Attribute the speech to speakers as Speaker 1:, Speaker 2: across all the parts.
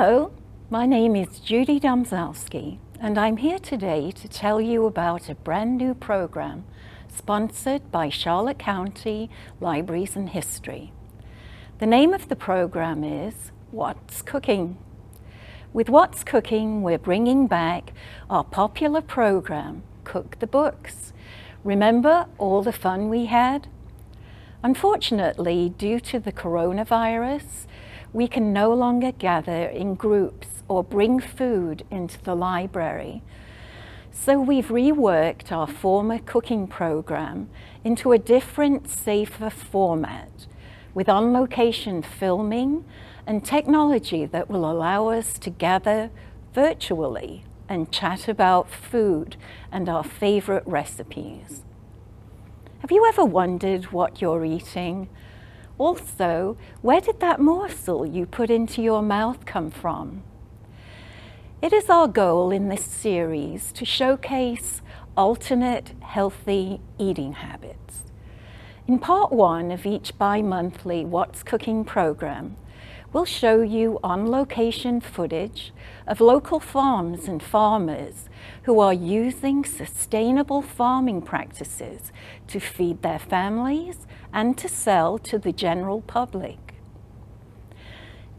Speaker 1: Hello, my name is Judy Domzalski, and I'm here today to tell you about a brand new program sponsored by Charlotte County Libraries and History. The name of the program is What's Cooking? With What's Cooking, we're bringing back our popular program, Cook the Books. Remember all the fun we had? Unfortunately, due to the coronavirus, we can no longer gather in groups or bring food into the library. So we've reworked our former cooking program into a different, safer format with on-location filming and technology that will allow us to gather virtually and chat about food and our favorite recipes. Have you ever wondered what you're eating? Also, where did that morsel you put into your mouth come from? It is our goal in this series to showcase alternate, healthy eating habits. In part one of each bi-monthly What's Cooking program, we'll show you on-location footage of local farms and farmers who are using sustainable farming practices to feed their families and to sell to the general public.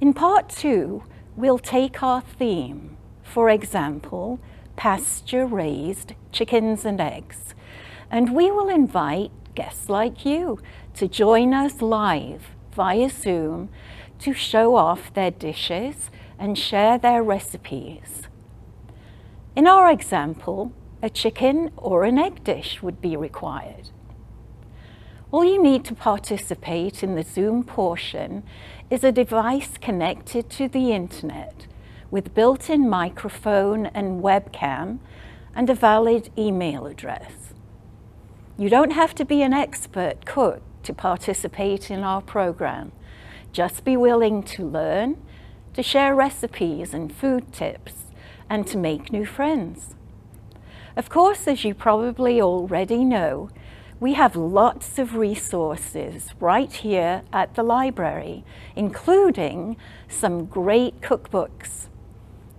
Speaker 1: In part two, we'll take our theme, for example, pasture-raised chickens and eggs, and we will invite guests like you to join us live via Zoom to show off their dishes and share their recipes. In our example, a chicken or an egg dish would be required. All you need to participate in the Zoom portion is a device connected to the internet with built-in microphone and webcam and a valid email address. You don't have to be an expert cook to participate in our program. Just be willing to learn, to share recipes and food tips, and to make new friends. Of course, as you probably already know, we have lots of resources right here at the library, including some great cookbooks.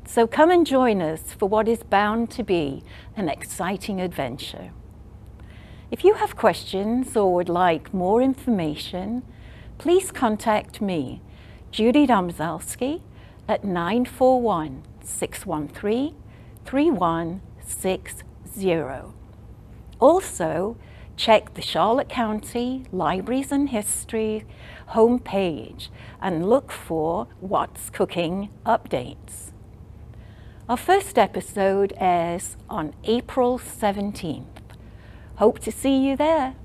Speaker 1: So come and join us for what is bound to be an exciting adventure. If you have questions or would like more information, please contact me, Judy Domzalski, at 941-613-3160. Also, check the Charlotte County Libraries and History homepage and look for What's Cooking updates. Our first episode airs on April 17th. Hope to see you there.